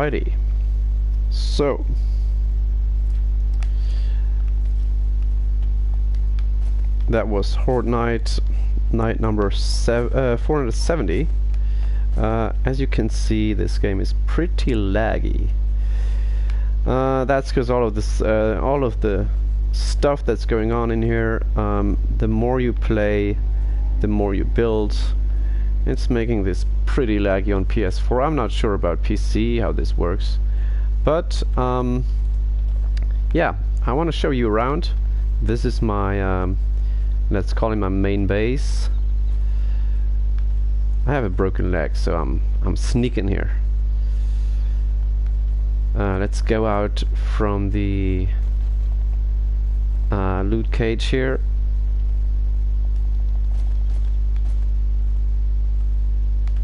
Alrighty, so that was Horde Night number 470. As you can see, this game is pretty laggy. That's because all of this, all of the stuff that's going on in here, the more you play, the more you build. It's making this pretty laggy on PS4. I'm not sure about PC, how this works. But, yeah, I want to show you around. This is my, let's call it my main base. I have a broken leg, so I'm sneaking here. Let's go out from the loot cage here.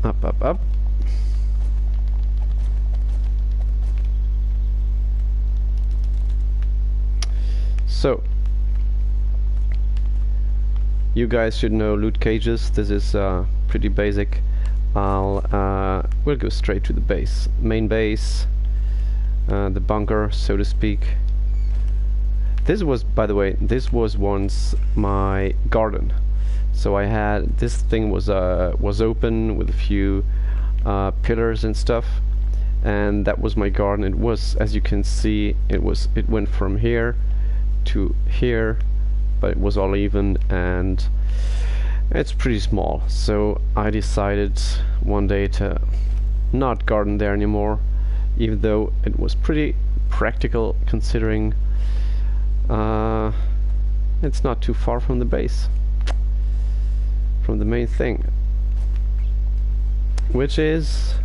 Up, up, up. So, you guys should know loot cages. This is pretty basic. We'll go straight to the base, main base, the bunker, so to speak. This was, by the way, this was once my garden. So I had this thing was open with a few pillars and stuff, and that was my garden. It was, as you can see, it went from here to here, but it was all even, and it's pretty small. So I decided one day to not garden there anymore, even though it was pretty practical considering it's not too far from the base, from the main thing, which is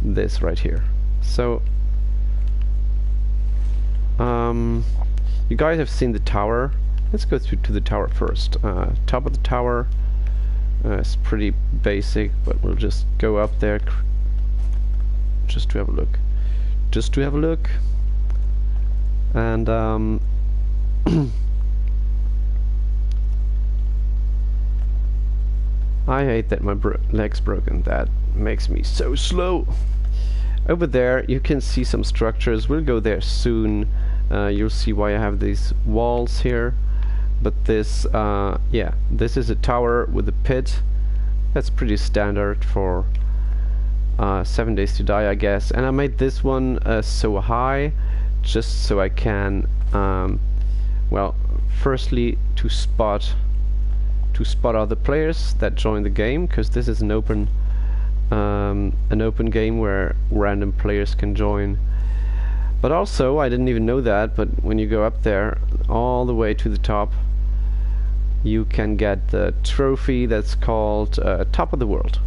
this right here. So you guys have seen the tower. Let's go through to the tower first. Top of the tower is pretty basic, but we'll just go up there just to have a look. Just to have a look. And I hate that my leg's broken. That makes me so slow. Over there you can see some structures. We'll go there soon. You'll see why I have these walls here. But this, yeah, this is a tower with a pit. That's pretty standard for 7 Days to Die, I guess. And I made this one so high, just so I can, well, firstly to spot other players that join the game, because this is an open game where random players can join. But also, I didn't even know that, but when you go up there all the way to the top, you can get the trophy that's called Top of the World.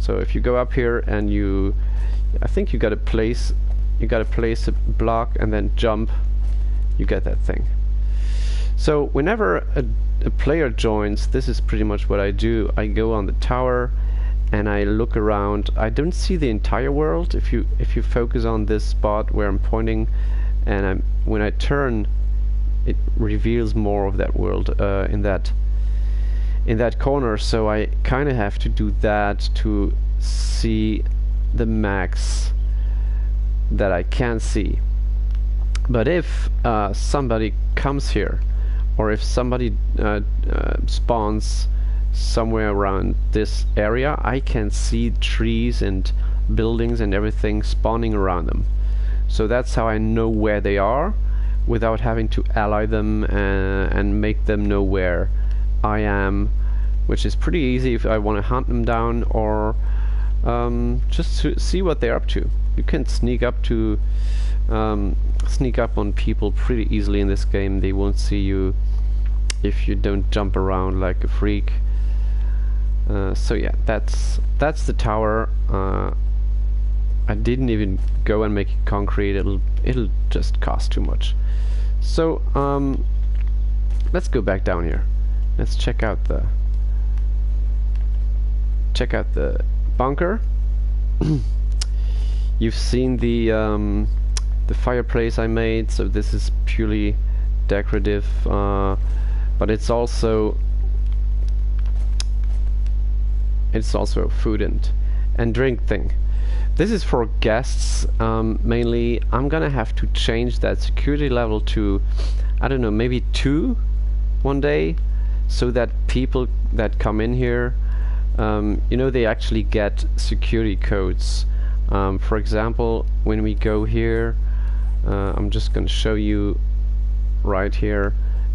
So if you go up here and I think you gotta place a block and then jump, you get that thing. So whenever a player joins, this is pretty much what I do. I go on the tower and I look around. I don't see the entire world. If you focus on this spot where I'm pointing, and when I turn, it reveals more of that world in that corner. So I kind of have to do that to see the max that I can see. But if somebody comes here, or if somebody spawns somewhere around this area, I can see trees and buildings and everything spawning around them. So that's how I know where they are, without having to ally them and make them know where I am, which is pretty easy if I want to hunt them down, or just to see what they're up to. You can sneak up on people pretty easily in this game. They won't see you if you don't jump around like a freak. So yeah, that's the tower. I didn't even go and make it concrete. It'll just cost too much. So let's go back down here. Let's check out the bunker. You've seen the fireplace I made, so this is purely decorative, but it's also a food and drink thing. This is for guests mainly. I'm gonna have to change that security level to, I don't know, maybe 2 one day, so that people that come in here, you know, they actually get security codes. For example, when we go here, I'm just gonna show you right here.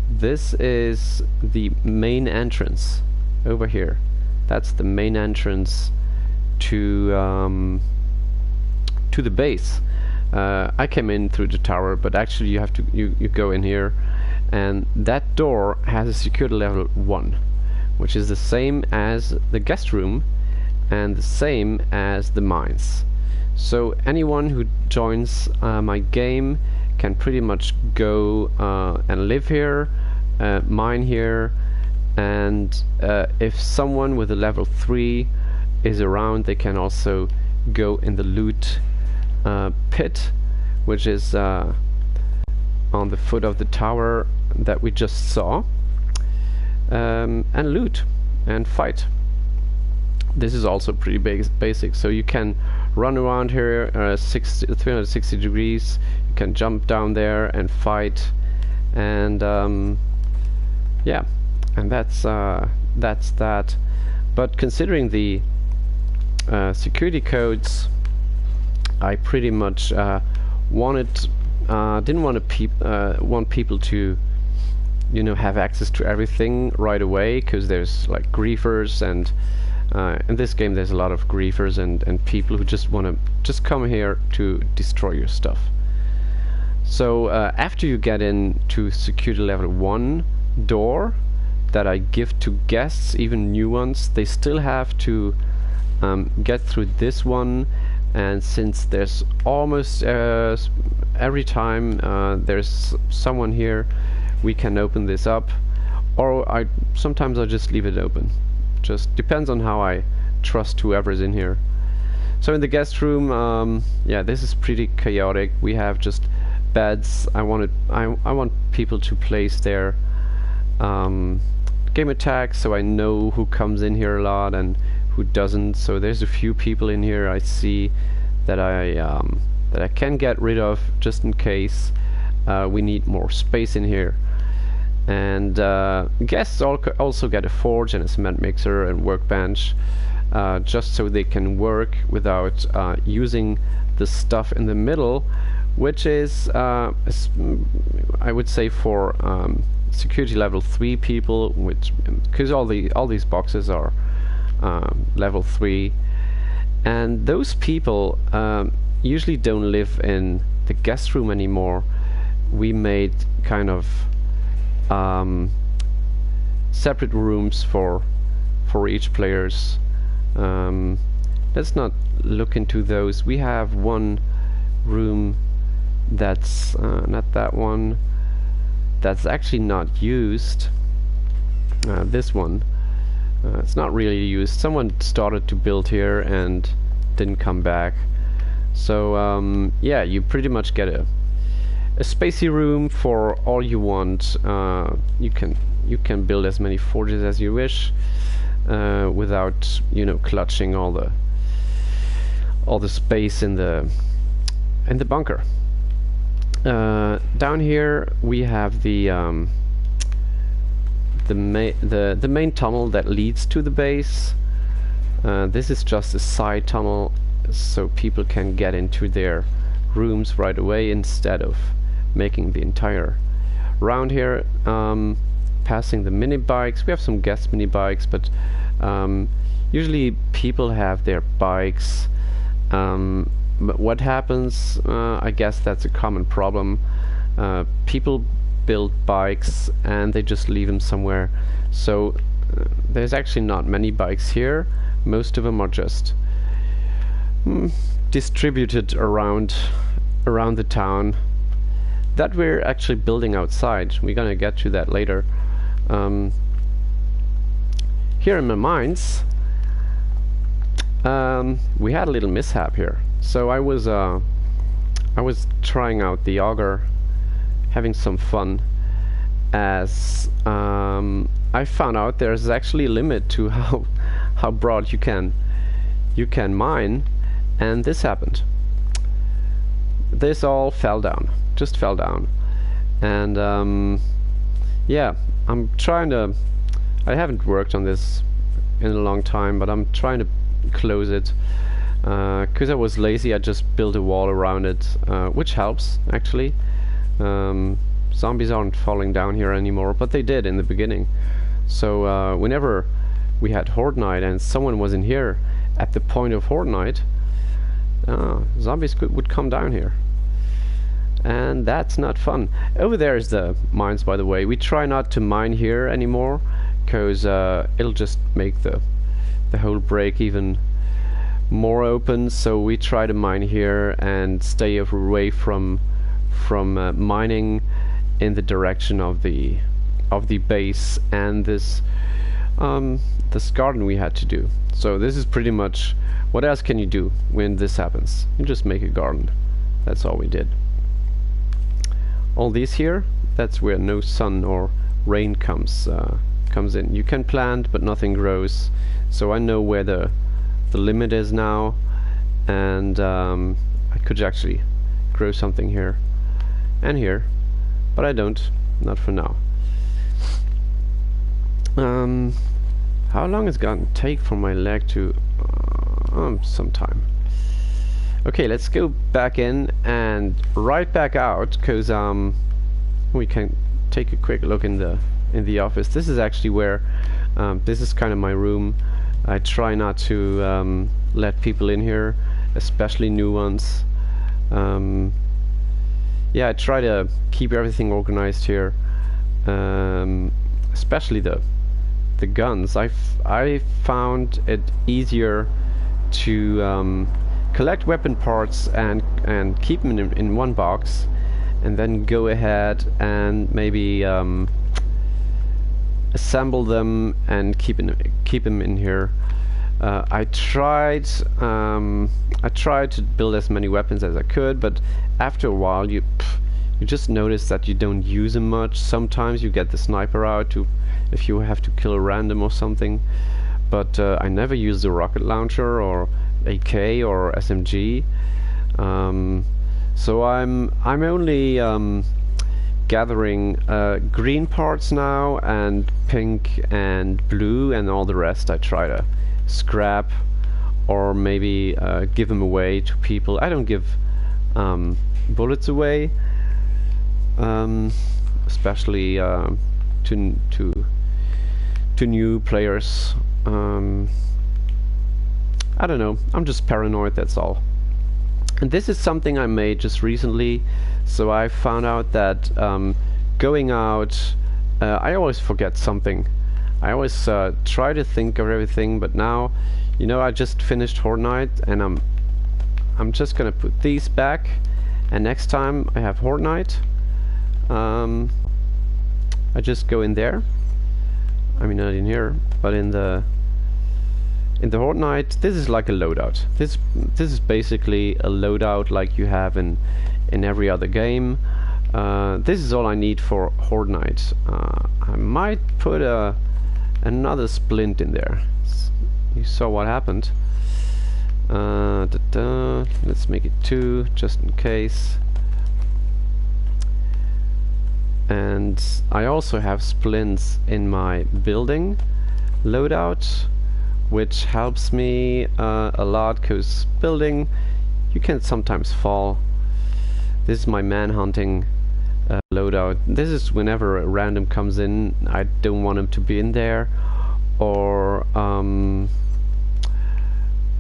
This is the main entrance over here. That's the main entrance to the base. I came in through the tower, but actually you have to you go in here, and that door has a security level 1, which is the same as the guest room and the same as the mines. So anyone who joins my game can pretty much go and live here, mine here, and if someone with a level 3 is around, they can also go in the loot pit, which is on the foot of the tower that we just saw, and loot and fight. This is also pretty basic, so you can run around here 360 degrees, you can jump down there and fight, and yeah, and that's that. But considering the security codes, I pretty much didn't want people to, you know, have access to everything right away, because there's like griefers, and in this game there's a lot of griefers and people who just want to just come here to destroy your stuff. So after you get into security level 1 door that I give to guests, even new ones, they still have to get through this one. And since there's almost every time there's someone here, we can open this up, or sometimes I just leave it open. Just depends on how I trust whoever's in here. So in the guest room, yeah, this is pretty chaotic. We have just beds. I want people to place their game attacks, so I know who comes in here a lot and who doesn't. So there's a few people in here I see that I can get rid of just in case we need more space in here. And guests also get a forge and a cement mixer and workbench, just so they can work without using the stuff in the middle, which is I would say for security level 3 people, which because all these boxes are level 3, and those people usually don't live in the guest room anymore. We made kind of separate rooms for each players. Let's not look into those. We have one room that's not that one, that's actually not used. This one, it's not really used. Someone started to build here and didn't come back. So yeah, you pretty much get a spacey room for all you want. You can build as many forges as you wish without, you know, clutching all the space in the bunker. Down here we have the main tunnel that leads to the base. This is just a side tunnel, so people can get into their rooms right away instead of making the entire round here. Passing the mini bikes, we have some guest mini bikes, but usually people have their bikes. But what happens, I guess that's a common problem, people build bikes and they just leave them somewhere. So there's actually not many bikes here. Most of them are just distributed around the town that we're actually building outside. We're gonna get to that later. Here in the mines, we had a little mishap here. So I was trying out the auger, having some fun, as I found out there's actually a limit to how broad you can mine, and this happened. This all fell down, just fell down. And yeah, I'm trying to, I haven't worked on this in a long time, but I'm trying to close it. Because I was lazy, I just built a wall around it, which helps actually. Zombies aren't falling down here anymore, but they did in the beginning. So whenever we had Horde Night and someone was in here at the point of Horde Night, zombies would come down here. And that's not fun. Over there is the mines, by the way. We try not to mine here anymore, because it'll just make the whole break even more open. So we try to mine here and stay away from mining in the direction of the base and this garden we had to do. So this is pretty much, what else can you do when this happens? You just make a garden. That's all we did. All these here, that's where no sun or rain comes in. You can plant, but nothing grows. So I know where the limit is now, and I could actually grow something here and here, but I don't, not for now. How long is it gonna take for my leg to some time? Okay, let's go back in and right back out, because we can take a quick look in the office. This is actually where this is kind of my room. I try not to let people in here, especially new ones. Yeah, I try to keep everything organized here, especially the guns. I found it easier to collect weapon parts and keep them in one box, and then go ahead and maybe assemble them and keep them in here. I tried to build as many weapons as I could, but after a while you just notice that you don't use them much. Sometimes you get the sniper out if you have to kill a random or something, but I never use the rocket launcher or AK or SMG. So I'm only gathering green parts now, and pink and blue, and all the rest I try to scrap or maybe give them away to people. I don't give bullets away, especially to new players. I don't know, I'm just paranoid, that's all. And this is something I made just recently. So I found out that going out, I always forget something. I always try to think of everything, but now, you know, I just finished Horde Night, and I'm just gonna put these back, and next time I have Horde Night, I just go in there. I mean, not in here, but in the Horde Night. This is like a loadout. This is basically a loadout like you have in every other game. This is all I need for Horde Night. I might put another splint in there. You saw what happened. Let's make it 2 just in case. And I also have splints in my building loadout, which helps me a lot, because building, you can sometimes fall. This is my manhunting loadout. This is whenever a random comes in, I don't want him to be in there, or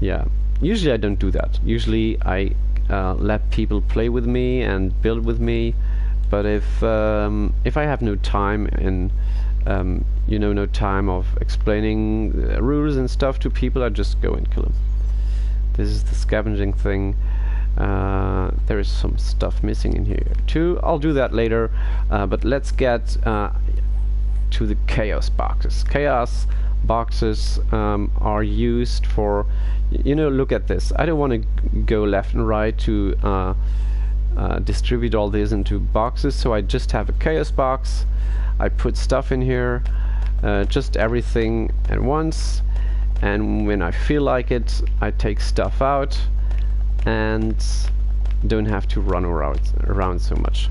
yeah, usually I don't do that. Usually I let people play with me and build with me, but if I have no time and you know, no time of explaining rules and stuff to people, I just go and kill them. This is the scavenging thing. There is some stuff missing in here too. I'll do that later, but let's get to the chaos boxes. Chaos boxes are used for, you know, look at this. I don't want to go left and right to distribute all this into boxes, so I just have a chaos box. I put stuff in here, just everything at once, and when I feel like it, I take stuff out and don't have to run around so much.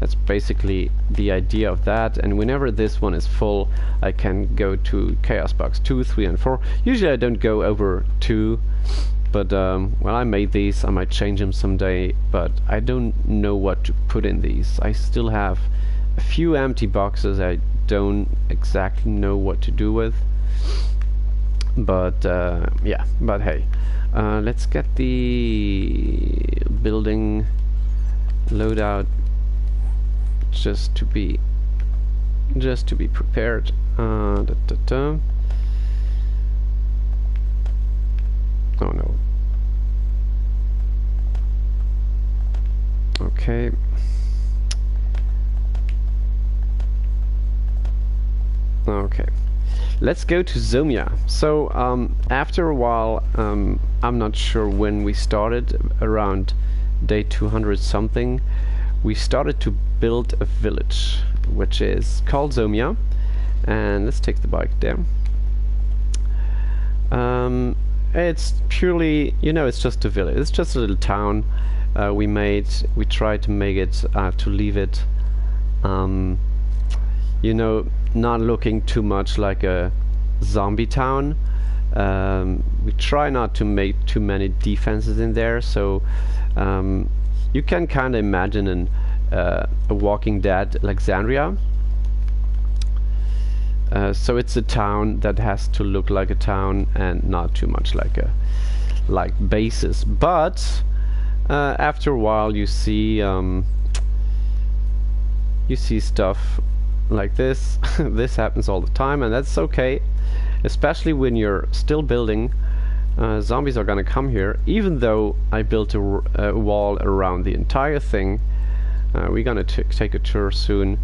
That's basically the idea of that, and whenever this one is full I can go to Chaos Box 2, 3 and 4. Usually I don't go over 2, but when I made these I might change them someday, but I don't know what to put in these. I still have a few empty boxes I don't exactly know what to do with, but yeah, but hey, let's get the building loadout just to be prepared. Oh no. Okay. Okay. Let's go to Zomia. So after a while, I'm not sure when we started, around day 200 something, we started to build a village which is called Zomia, and let's take the bike there. It's purely, you know, it's just a village, it's just a little town we tried to make it, to leave it you know, not looking too much like a zombie town. We try not to make too many defenses in there, so you can kind of imagine a Walking Dead Alexandria. So it's a town that has to look like a town and not too much like bases. But after a while you see stuff like this. This happens all the time, and that's okay, especially when you're still building. Zombies are gonna come here, even though I built a wall around the entire thing. We're gonna take a tour soon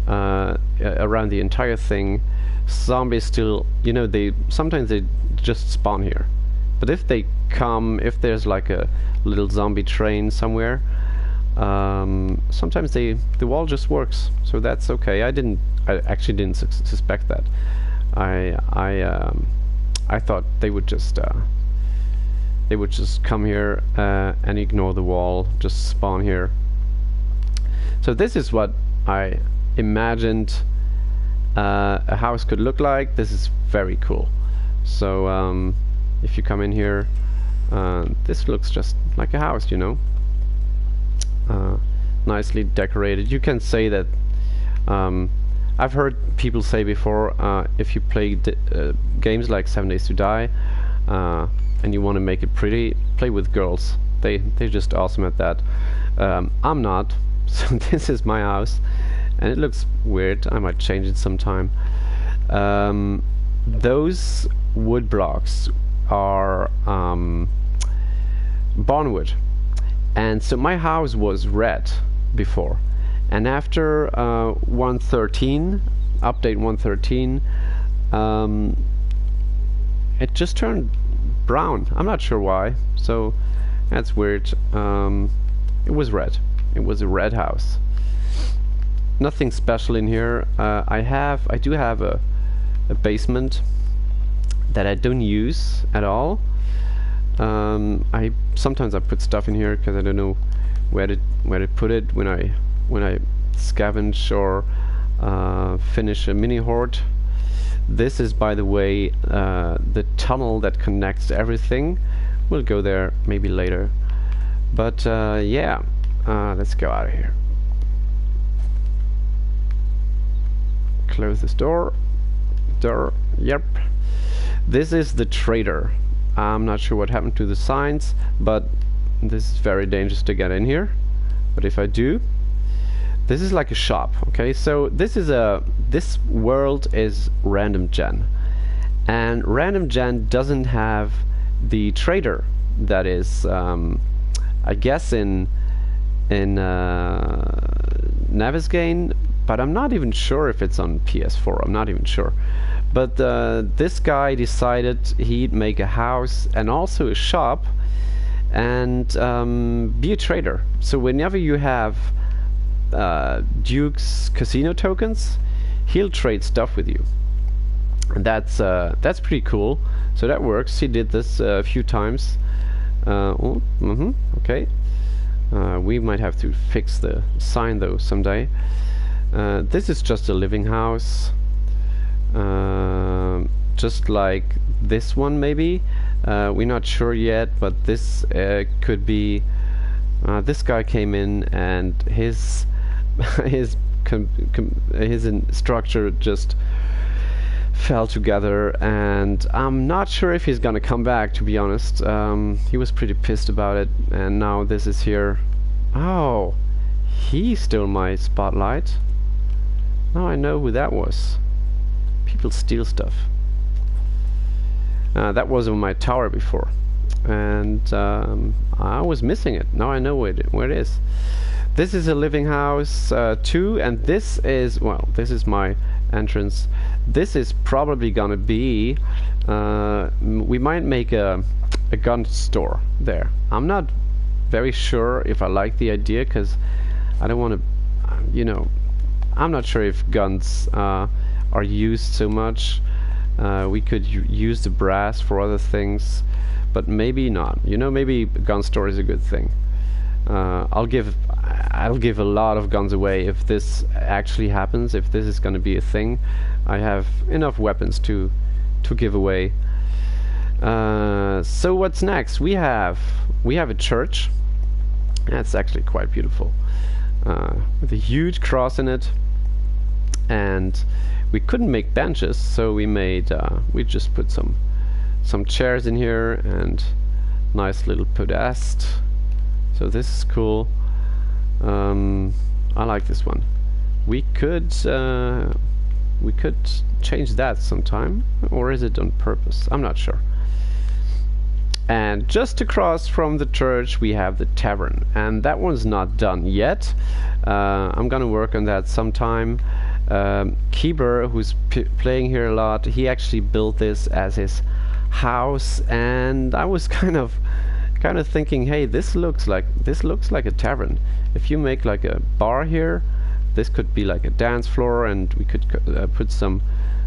around the entire thing. Zombies still, you know, sometimes they just spawn here, but if they come, if there's like a little zombie train somewhere, sometimes the wall just works, so that's okay. I actually didn't suspect that. I thought they would just come here and ignore the wall, just spawn here. So this is what I imagined a house could look like. This is very cool. So if you come in here, this looks just like a house, you know. Nicely decorated. You can say that I've heard people say before, if you play games like 7 Days to Die and you want to make it pretty, play with girls. They're just awesome at that. I'm not, so this is my house and it looks weird. I might change it sometime. Those wood blocks are barnwood. And so my house was red before, and after 1.13, update 1.13, it just turned brown. I'm not sure why, so that's weird. It was red. It was a red house. Nothing special in here. I do have a basement that I don't use at all. Sometimes I put stuff in here because I don't know where to put it when I scavenge or finish a mini horde. This is, by the way, the tunnel that connects everything. We'll go there maybe later. But yeah, let's go out of here. Close this door. Yep. This is the trader. I'm not sure what happened to the signs, but this is very dangerous to get in here. But if I do, this is like a shop. Okay, so this world is random gen, and random gen doesn't have the trader that is I guess in Navisgane, but I'm not even sure if it's on PS4. I'm not even sure. But this guy decided he'd make a house and also a shop and be a trader. So whenever you have Duke's casino tokens, he'll trade stuff with you. And that's pretty cool. So that works. He did this a few times. Okay. We might have to fix the sign though someday. This is just a living house, just like this one maybe. We're not sure yet, but this could be. This guy came in and his his structure just fell together, and I'm not sure if he's gonna come back, to be honest. He was pretty pissed about it, and now this is here. Oh, he stole my spotlight. Now I know who that was. People steal stuff. That was on my tower before, and I was missing it. Now I know where it is. This is a living house too, and this is, well, this is my entrance. This is probably gonna be we might make a gun store there. I'm not very sure if I like the idea, because I don't want to, you know, I'm not sure if guns are used so much. We could use the brass for other things, but maybe not. You know, maybe a gun store is a good thing. I'll give a lot of guns away if this actually happens. If this is going to be a thing, I have enough weapons to give away. So what's next? We have a church. That's actually quite beautiful, with a huge cross in it. And we couldn't make benches, so we just put some chairs in here and nice little podest. So this is cool. I like this one. We could change that sometime, or is it on purpose? I'm not sure. And just across from the church we have the tavern, and that one's not done yet. I'm gonna work on that sometime. Keebler, who's playing here a lot, he actually built this as his house, and I was kind of thinking, hey, this looks like a tavern. If you make like a bar here, this could be like a dance floor, and we could put some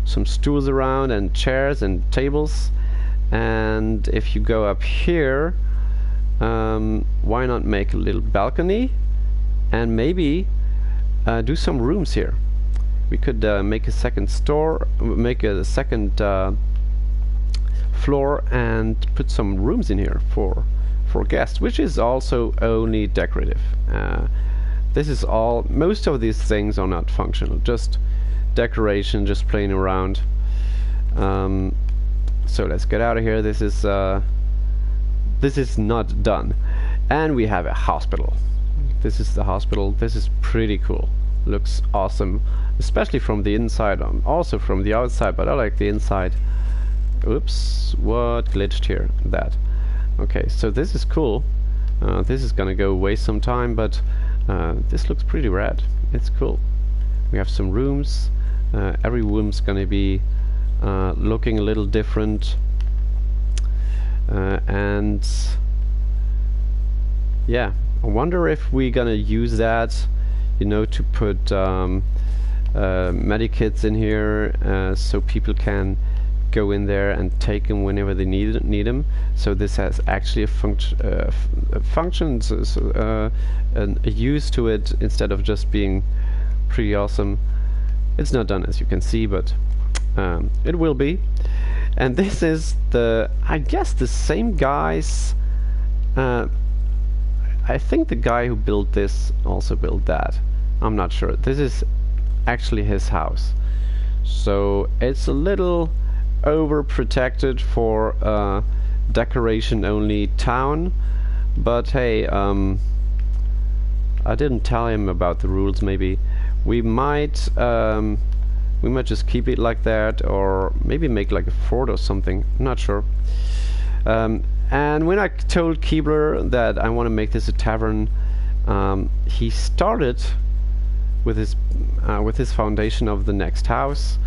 stools around and chairs and tables. And if you go up here, why not make a little balcony and maybe do some rooms here. We could make a second store, make a second floor, and put some rooms in here for guests, which is also only decorative. This is all, most of these things are not functional, just decoration, just playing around. So let's get out of here. This is not done. And we have a hospital. This is the hospital. This is pretty cool. Looks awesome, especially from the inside, also from the outside, but I like the inside. Oops, what glitched here? That. Okay, so this is cool. This is gonna go away sometime, but this looks pretty rad. It's cool. We have some rooms. Every room's gonna be looking a little different, and yeah, I wonder if we're gonna use that, you know, to put medikits in here, so people can go in there and take them whenever they need them. So this has actually a function, and a use to it, instead of just being pretty awesome. It's not done, as you can see, but it will be. And this is I guess the same guys. I think the guy who built this also built that. I'm not sure. This is actually his house, so it's a little overprotected for decoration only town. But hey, I didn't tell him about the rules. Maybe we might just keep it like that, or maybe make like a fort or something. I'm not sure. And when I told Keebler that I want to make this a tavern, he started with his foundation of the next house,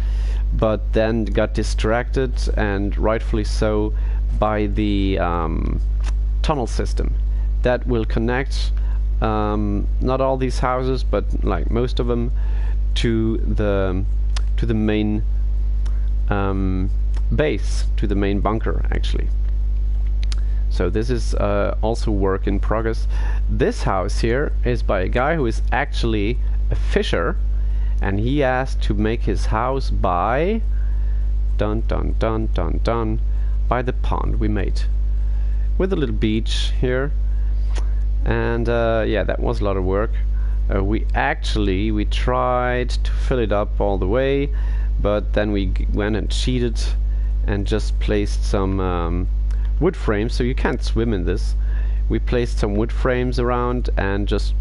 but then got distracted, and rightfully so, by the tunnel system that will connect not all these houses, but like most of them, to the main base, to the main bunker actually. So this is also work in progress. This house here is by a guy who is actually a fisher, and he asked to make his house by by the pond we made, with a little beach here. And yeah, that was a lot of work. We tried to fill it up all the way, but then we went and cheated and just placed some wood frames, so you can't swim in this. We placed some wood frames around and just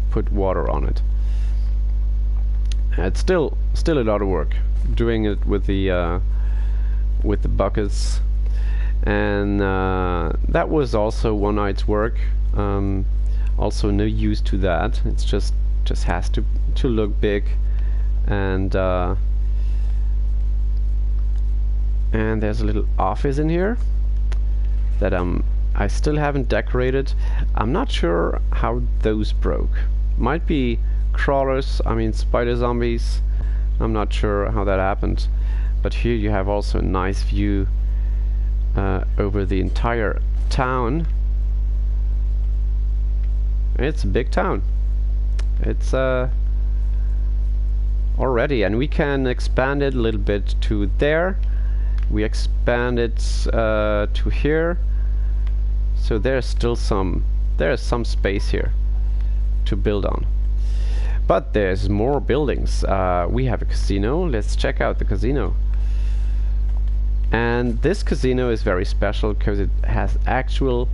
put water on it. It's still a lot of work doing it with the buckets, and that was also one night's work. Also no use to that. It's just has to look big, and there's a little office in here that I still haven't decorated. I'm not sure how those broke. Might be crawlers, I mean spider zombies. I'm not sure how that happened. But here you have also a nice view over the entire town. It's a big town. It's already, and we can expand it a little bit to there. We expand it to here. So there's some space here to build on. But there's more buildings. We have a casino. Let's check out the casino. And this casino is very special because it has actual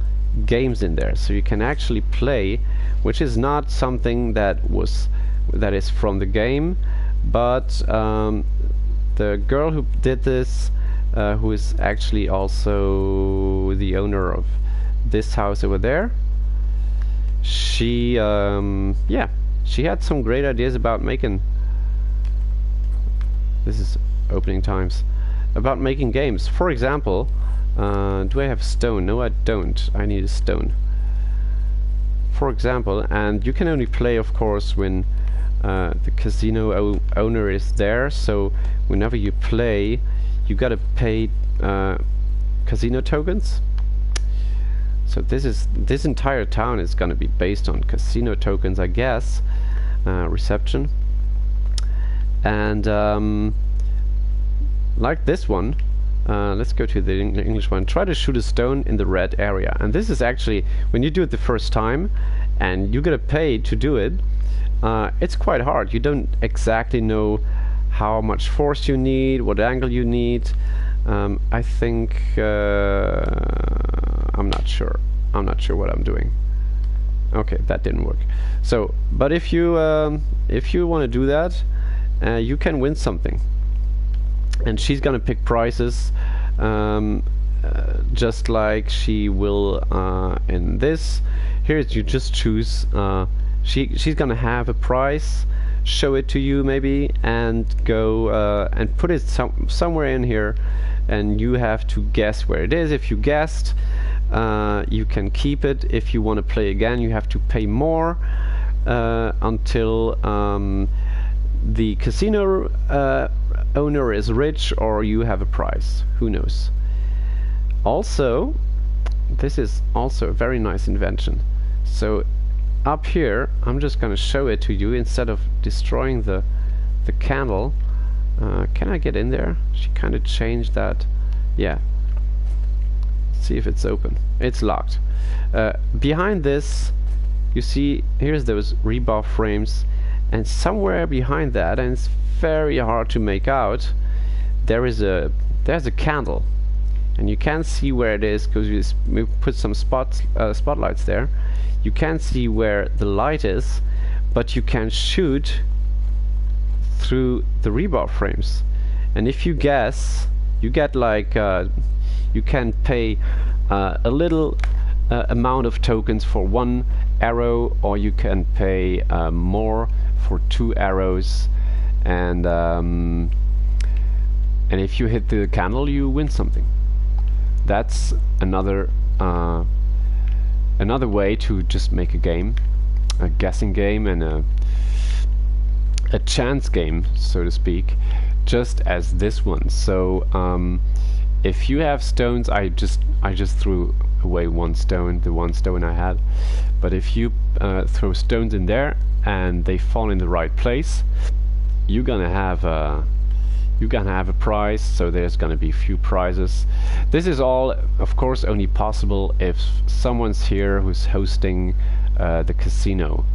games in there, so you can actually play, which is not something that is from the game, but the girl who did this, who is actually also the owner of this house over there, she yeah, she had some great ideas about making, this is opening times, about making games. For example, do I have stone? No, I don't. I need a stone. For example, and you can only play, of course, when the casino owner is there. So whenever you play, you gotta pay casino tokens. So this entire town is gonna be based on casino tokens, I guess. Reception. And like this one, let's go to the English one. Try to shoot a stone in the red area. And this is actually, when you do it the first time and you gotta pay to do it, it's quite hard. You don't exactly know how much force you need, what angle you need. I think I'm not sure what I'm doing. Okay, that didn't work. So, but if you want to do that, you can win something. And she's gonna pick prizes, just like she will in this. Here you just choose. She's gonna have a prize, show it to you maybe, and go and put it somewhere in here, and you have to guess where it is. If you guessed, you can keep it. If you want to play again, you have to pay more until the casino owner is rich or you have a prize. Who knows? Also, this is also a very nice invention. So up here, I'm just going to show it to you instead of destroying the candle. Can I get in there? She kind of changed that. Yeah. See if it's open. It's locked. Behind this, you see, here's those rebar frames, and somewhere behind that, and it's very hard to make out, there's a candle, and you can't see where it is because we put some spotlights there. You can't see where the light is, but you can shoot through the rebar frames, and if you guess, you get like you can pay a little amount of tokens for one arrow, or you can pay more for 2 arrows, and if you hit the candle, you win something. That's another way to just make a game, a guessing game, and a chance game, so to speak, just as this one. So if you have stones, I just threw away one stone, the one stone I had. But if you throw stones in there and they fall in the right place, you're gonna have a prize. So there's gonna be few prizes. This is all, of course, only possible if someone's here who's hosting the casino.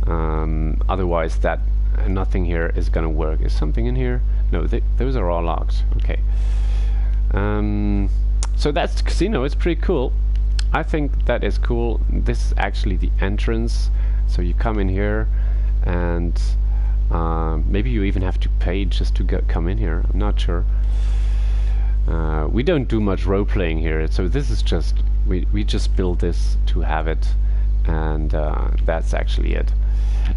Otherwise, that nothing here is gonna work. Is something in here? No, those are all locked. Okay. So that's the casino. It's pretty cool. I think that is cool. This is actually the entrance. So you come in here, and maybe you even have to pay just to come in here. I'm not sure. We don't do much role playing here, so this is just we just build this to have it, and that's actually it.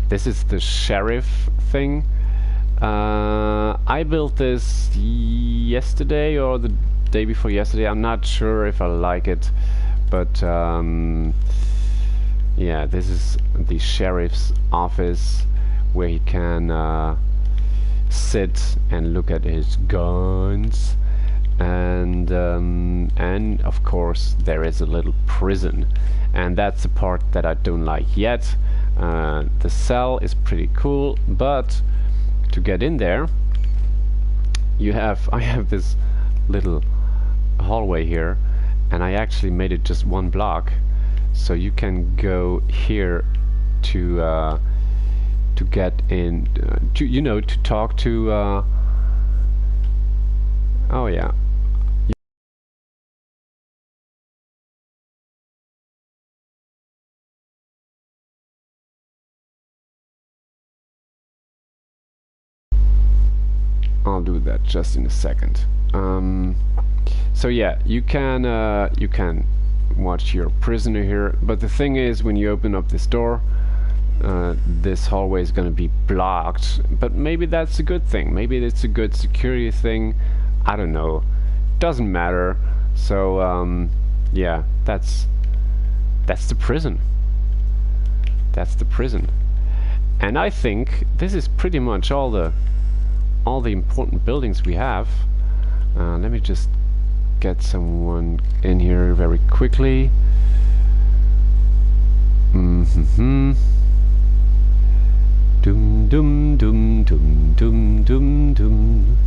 This is the sheriff thing. I built this yesterday or the day before yesterday. I'm not sure if I like it, but yeah, this is the sheriff's office where he can sit and look at his guns, and of course there is a little prison, and that's the part that I don't like yet. The cell is pretty cool, but to get in there I have this little hallway here, and I actually made it just one block, so you can go here to get in, to talk to oh yeah, I'll do that just in a second. So yeah, you can watch your prisoner here, but the thing is, when you open up this door, this hallway is going to be blocked, but maybe that's a good thing. Maybe it's a good security thing. I don't know. Doesn't matter. So yeah, that's the prison. That's the prison. And I think this is pretty much all the important buildings we have. Let me just get someone in here very quickly. Dum dum dum dum dum dum dum.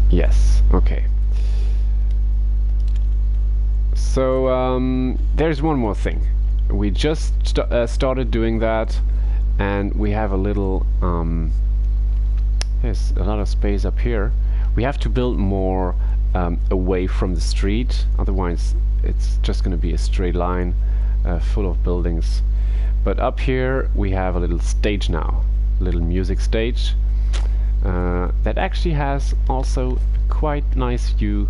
Yes, okay. So there's one more thing. We just started doing that, and we have a little there's a lot of space up here. We have to build more away from the street, otherwise it's just going to be a straight line full of buildings. But up here we have a little stage now, a little music stage that actually has also a quite nice view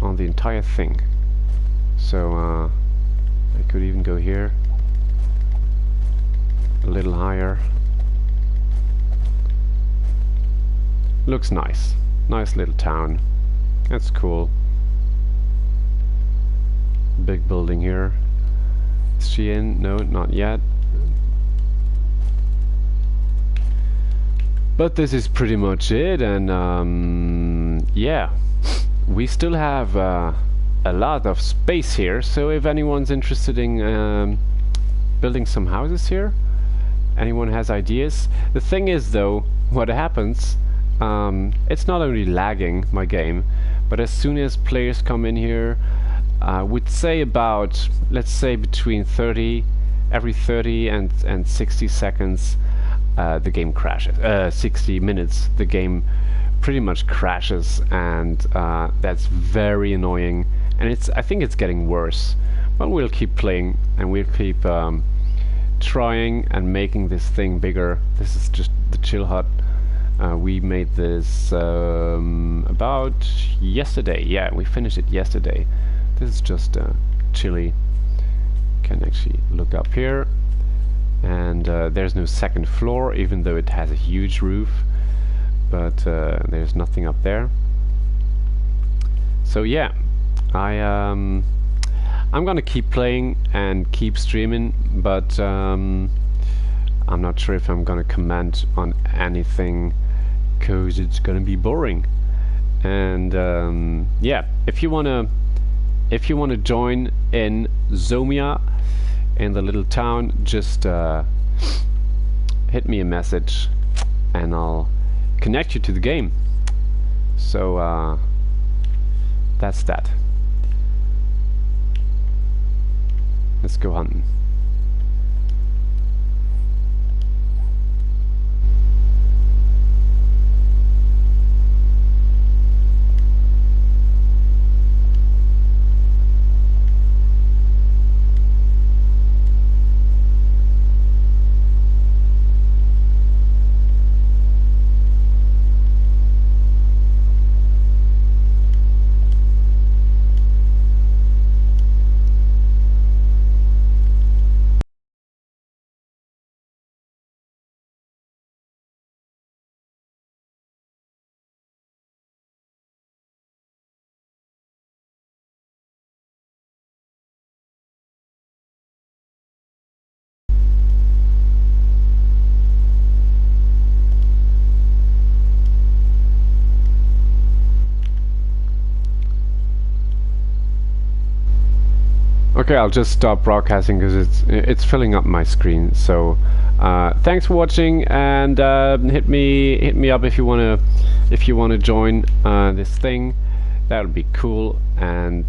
on the entire thing. So I could even go here a little higher. Looks nice. Nice little town. That's cool. Big building here. Is she in? No, not yet. But this is pretty much it, and yeah, we still have a lot of space here, so if anyone's interested in building some houses here, anyone has ideas. The thing is though, what happens, it's not only lagging my game, but as soon as players come in here, I would say about, let's say between every 30 and 60 seconds the game crashes. 60 minutes the game pretty much crashes, and that's very annoying, and I think it's getting worse. But we'll keep playing, and we'll keep trying and making this thing bigger. This is just the chill hut. We made this about yesterday. Yeah, we finished it yesterday. This is just chilly. You can actually look up here, and there's no second floor, even though it has a huge roof, but there's nothing up there. So yeah, I'm gonna keep playing and keep streaming, but I'm not sure if I'm gonna comment on anything because it's gonna be boring. And yeah, if you wanna join in Zomia in the little town, just hit me a message and I'll connect you to the game. So that's that. Let's go hunting. Okay, I'll just stop broadcasting because it's filling up my screen. So thanks for watching, and hit me up if you wanna join this thing. That would be cool. And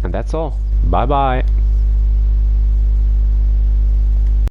that's all. Bye bye.